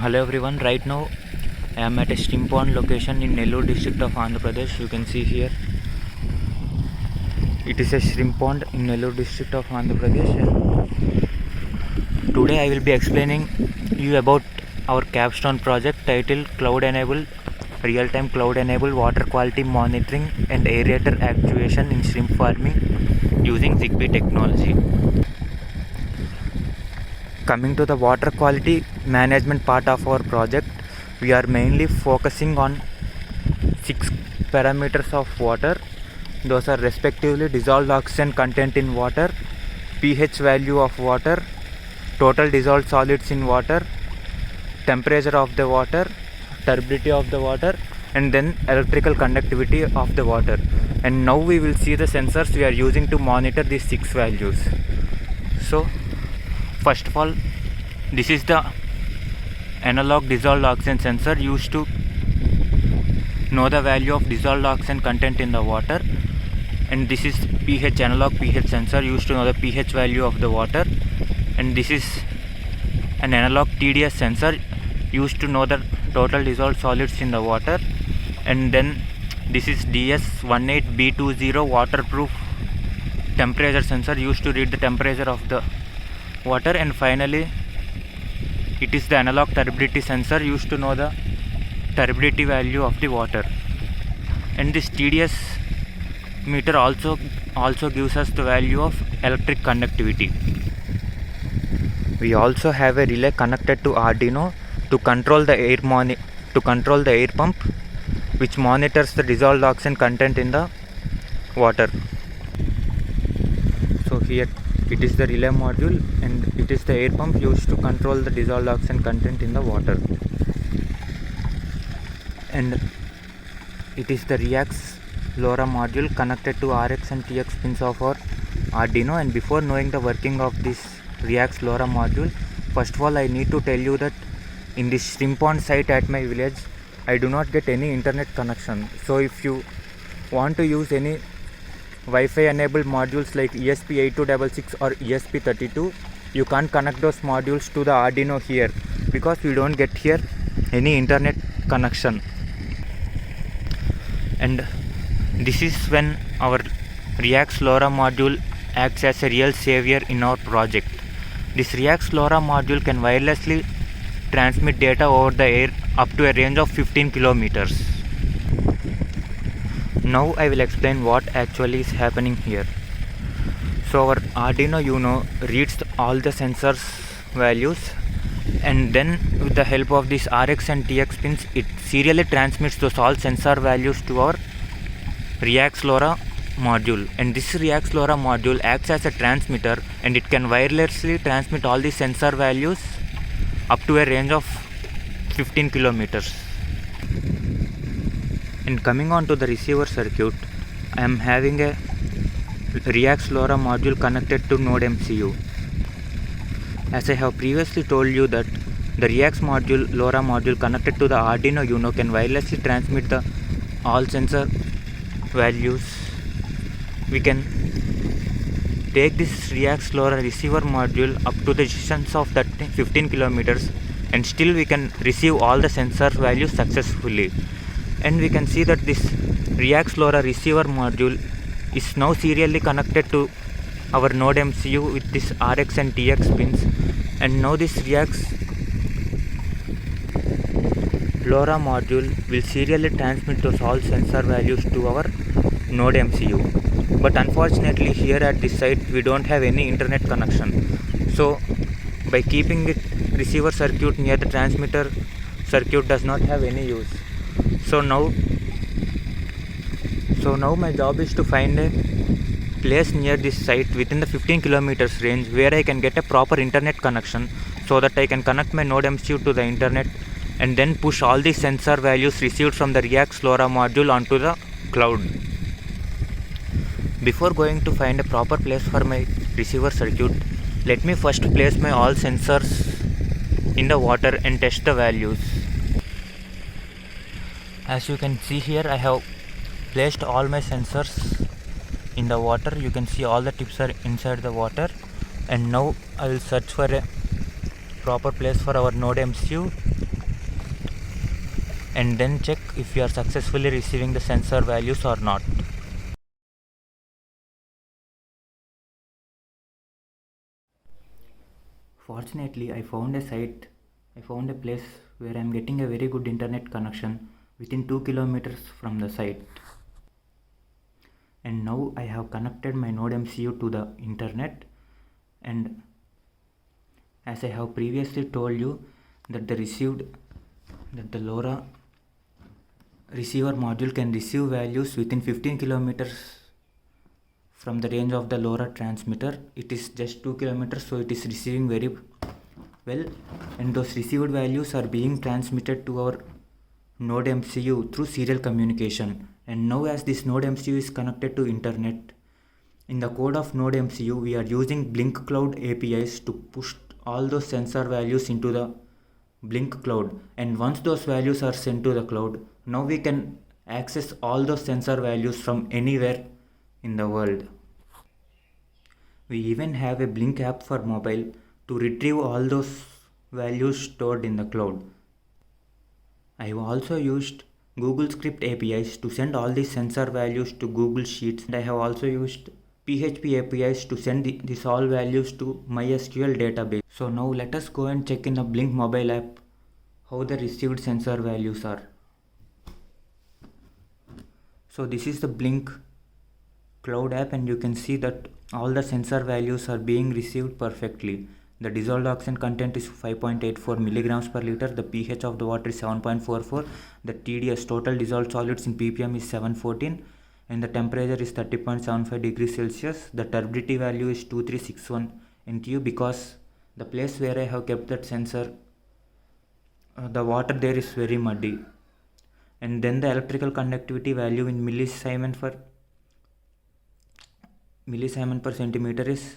Hello everyone, right now I am at a stream pond location in Nellore district of Andhra Pradesh. You can see here it is a shrimp pond in Nellore district of Andhra Pradesh, and today I will be explaining you about our capstone project titled Cloud Enabled Real-Time Cloud Enabled Water Quality Monitoring and Aerator Actuation in Shrimp Farming using Zigbee technology. Coming to the water quality management part of our project, we are mainly focusing on 6 parameters of water. Those are respectively dissolved oxygen content in water, pH value of water, total dissolved solids in water, temperature of the water, turbidity of the water, and then electrical conductivity of the water. And now we will see the sensors we are using to monitor these 6 values. So first of all, this is the analog dissolved oxygen sensor used to know the value of dissolved oxygen content in the water, and this is pH analog pH sensor used to know the pH value of the water, and this is an analog TDS sensor used to know the total dissolved solids in the water, and then this is DS18B20 waterproof temperature sensor used to read the temperature of the water, and finally it is the analog turbidity sensor used to know the turbidity value of the water. And this TDS meter also gives us the value of electric conductivity. We also have a relay connected to Arduino to control the air pump, which monitors the dissolved oxygen content in the water. So here it is the relay module, and it is the air pump used to control the dissolved oxygen content in the water. And it is the REAX LoRa module connected to RX and TX pins of our Arduino. And before knowing the working of this REAX LoRa module, first of all I need to tell you that in this shrimp pond site at my village, I do not get any internet connection. So if you want to use any Wi-Fi enabled modules like ESP8266 or ESP32, you can't connect those modules to the Arduino here because we don't get here any internet connection. And this is when our REAX LoRa module acts as a real savior in our project. This REAX LoRa module can wirelessly transmit data over the air up to a range of 15 kilometers. Now I will explain what actually is happening here. So our Arduino Uno reads all the sensors values, and then with the help of these RX and TX pins, it serially transmits those all sensor values to our REAX LoRa module. And this REAX LoRa module acts as a transmitter, and it can wirelessly transmit all the sensor values up to a range of 15 kilometers. And coming on to the receiver circuit, I am having a REAX LoRa module connected to NodeMCU. As I have previously told you that the REAX LoRa module connected to the Arduino Uno can wirelessly transmit the all sensor values. We can take this REAX LoRa receiver module up to the distance of 15 kilometers, and still we can receive all the sensor values successfully. And we can see that this REAX LoRa receiver module is now serially connected to our NodeMCU with this RX and TX pins, and now this REAX LoRa module will serially transmit those all sensor values to our NodeMCU. But unfortunately here at this site we don't have any internet connection. So by keeping it receiver circuit near the transmitter circuit does not have any use. So now my job is to find a place near this site within the 15 kilometers range where I can get a proper internet connection, so that I can connect my NodeMCU to the internet and then push all the sensor values received from the REAX LoRa module onto the cloud. Before going to find a proper place for my receiver circuit, let me first place my all sensors in the water and test the values. As you can see here, I have placed all my sensors in the water. You can see all the tips are inside the water, and now I will search for a proper place for our NodeMCU and then check if you are successfully receiving the sensor values or not. Fortunately, I found a place where I am getting a very good internet connection within 2 kilometers from the site. And now I have connected my Node MCU to the internet, and as I have previously told you that the LoRa receiver module can receive values within 15 kilometers from the range of the LoRa transmitter. It is just 2 kilometers, so it is receiving very well, and those received values are being transmitted to our Node MCU through serial communication. And now as this Node MCU is connected to internet, in the code of Node MCU we are using Blink Cloud APIs to push all those sensor values into the Blink Cloud, and once those values are sent to the cloud, now we can access all those sensor values from anywhere in the world. We even have a Blink app for mobile to retrieve all those values stored in the cloud. I have also used Google Script APIs to send all these sensor values to Google Sheets, and I have also used PHP APIs to send these all values to MySQL database. So now let us go and check in the Blink mobile app how the received sensor values are. So this is the Blink Cloud app, and you can see that all the sensor values are being received perfectly. The dissolved oxygen content is 5.84 milligrams per liter, the pH of the water is 7.44, the TDS total dissolved solids in ppm is 714, and the temperature is 30.75 degrees Celsius. The turbidity value is 2361 NTU because the place where I have kept that sensor, the water there is very muddy. And then the electrical conductivity value in millisiemen per centimeter is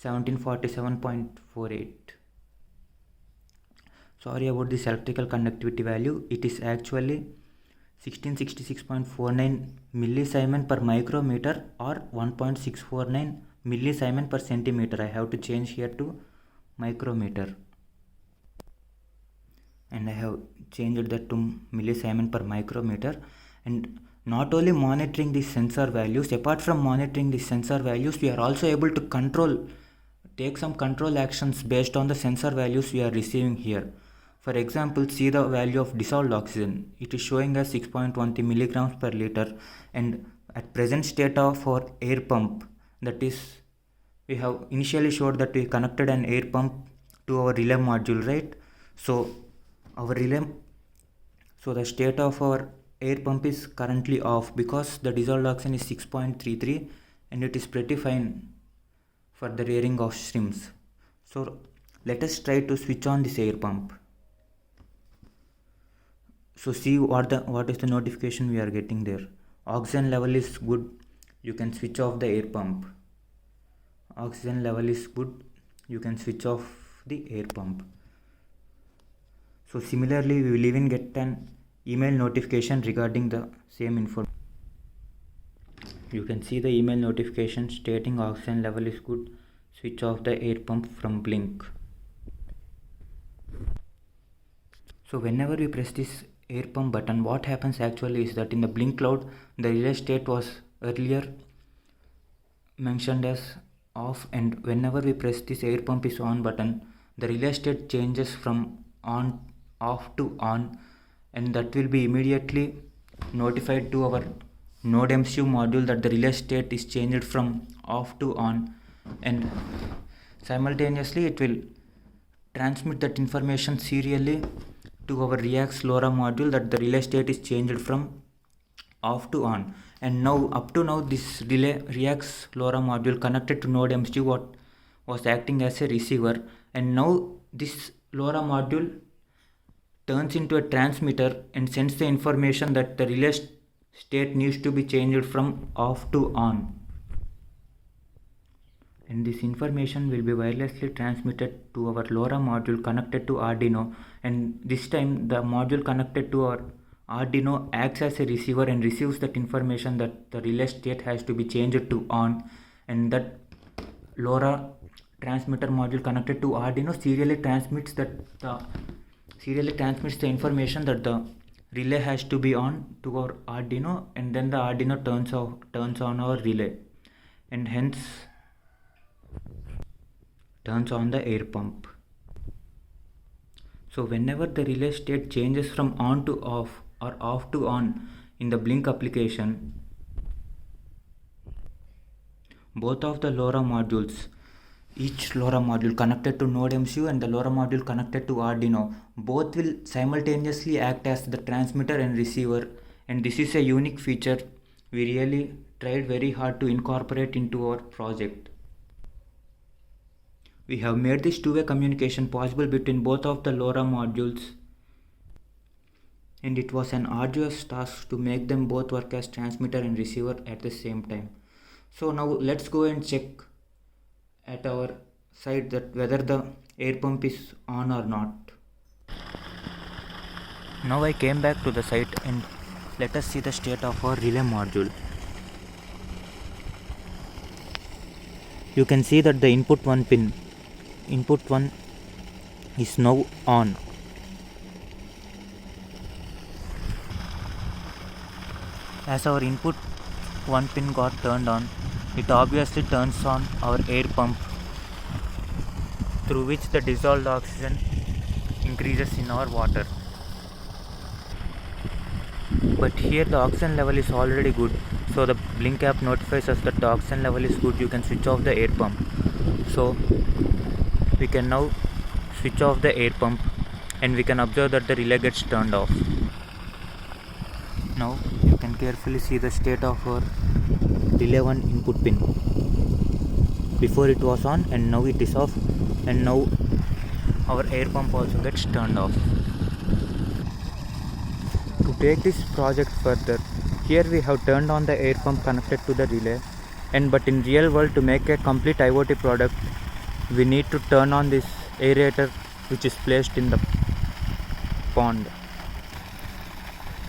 1747.48. Sorry about this electrical conductivity value. It is actually 1666.49 millisiemen per micrometer or 1.649 millisiemen per centimeter. I have to change here to micrometer, and I have changed that to millisiemen per micrometer. And not only monitoring these sensor values, apart from monitoring these sensor values, we are also able to take some control actions based on the sensor values we are receiving here. For example, see the value of dissolved oxygen. It is showing as 6.20 milligrams per liter, and at present state of our air pump, that is, we have initially showed that we connected an air pump to our relay module, right? So the state of our air pump is currently off because the dissolved oxygen is 6.33 and it is pretty fine for the rearing of shrimps. So let us try to switch on this air pump. So see what is the notification we are getting there. Oxygen level is good, you can switch off the air pump. Oxygen level is good, you can switch off the air pump. So similarly, we will even get an email notification regarding the same information. You can see the email notification stating oxygen level is good, switch off the air pump from Blink. So whenever we press this air pump button, what happens actually is that in the Blink Cloud, the relay state was earlier mentioned as off, and whenever we press this air pump is on button, the relay state changes from off to on, and that will be immediately notified to our Node MCU module that the relay state is changed from off to on, and simultaneously it will transmit that information serially to our Reax LoRa module that the relay state is changed from off to on. And now up to now this Reax LoRa module connected to Node MCU was acting as a receiver, and now this LoRa module turns into a transmitter and sends the information that the relay state needs to be changed from off to on. And this information will be wirelessly transmitted to our LoRa module connected to Arduino, and this time the module connected to our Arduino acts as a receiver and receives that information that the relay state has to be changed to on, and that LoRa transmitter module connected to Arduino serially transmits the information that the relay has to be on to our Arduino, and then the Arduino turns on our relay, and hence turns on the air pump. So whenever the relay state changes from on to off or off to on in the Blink application, both of the LoRa modules, each LoRa module connected to NodeMCU and the LoRa module connected to Arduino, both will simultaneously act as the transmitter and receiver, and this is a unique feature we really tried very hard to incorporate into our project. We have made this two-way communication possible between both of the LoRa modules, and it was an arduous task to make them both work as transmitter and receiver at the same time. So now let's go and check at our site that whether the air pump is on or not. Now I came back to the site and let us see the state of our relay module. You can see that the input 1 is now on. As our input 1 pin got turned on, it obviously turns on our air pump, through which the dissolved oxygen increases in our water. But here the oxygen level is already good, so the Blink app notifies us that the oxygen level is good. You can switch off the air pump. So we can now switch off the air pump, and we can observe that the relay gets turned off. Now you can carefully see the state of our relay 1 input pin. Before it was on, and now it is off, and now our air pump also gets turned off. To take this project further, here we have turned on the air pump connected to the relay, but in real world, to make a complete IoT product, we need to turn on this aerator which is placed in the pond.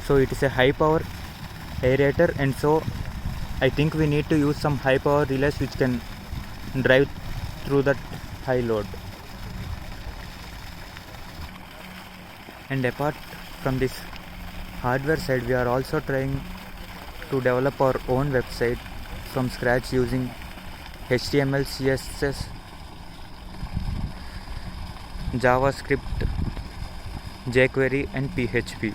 So it is a high power aerator, and so I think we need to use some high power relays which can drive through that high load. And apart from this hardware side, we are also trying to develop our own website from scratch using HTML, CSS, JavaScript, jQuery and PHP.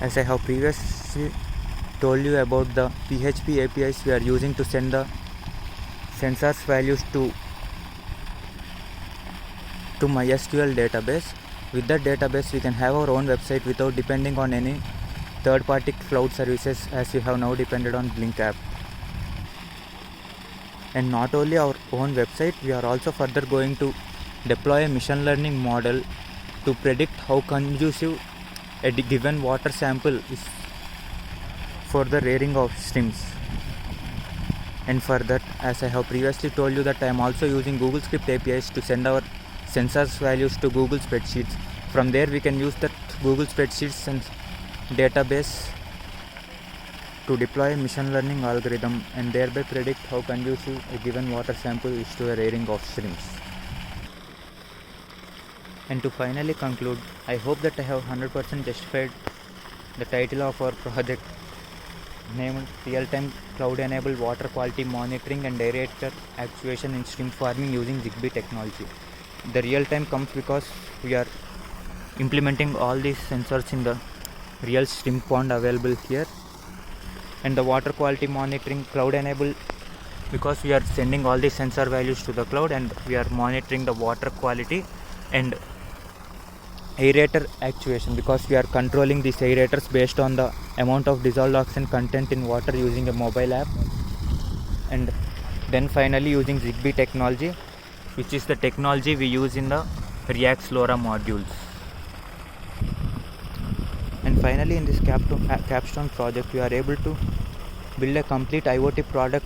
As I have previously told you about the PHP APIs we are using to send the sensors values to MySQL database. With that database, we can have our own website without depending on any third-party cloud services, as we have now depended on Blink app. And not only our own website, we are also further going to deploy a machine learning model to predict how conducive a given water sample is for the rearing of shrimps. And for that, as I have previously told you, that I am also using Google Script APIs to send our sensors values to Google Spreadsheets. From there, we can use that Google Spreadsheets and database to deploy a machine learning algorithm and thereby predict how conducive a given water sample is to a rearing of shrimps. And to finally conclude, I hope that I have 100% justified the title of our project, named Real-Time Cloud-Enabled Water Quality Monitoring and Aerator Actuation in Shrimp Farming using Zigbee technology. The real time comes because we are implementing all these sensors in the real shrimp pond available here, and the water quality monitoring cloud-enabled because we are sending all these sensor values to the cloud and we are monitoring the water quality, and aerator actuation because we are controlling these aerators based on the amount of dissolved oxygen content in water using a mobile app, and then finally using Zigbee technology, which is the technology we use in the React LoRa modules. And finally, in this capstone project, we are able to build a complete IoT product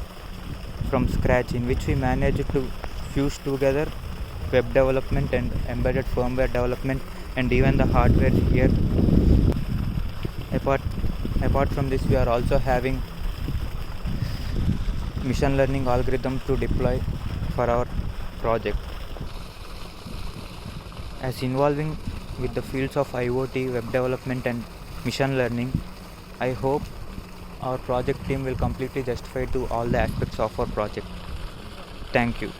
from scratch, in which we managed to fuse together web development and embedded firmware development and even the hardware here. Apart from this, we are also having machine learning algorithm to deploy for our project. As involving with the fields of IoT, web development, and machine learning. I hope our project team will completely justify to all the aspects of our project. Thank you.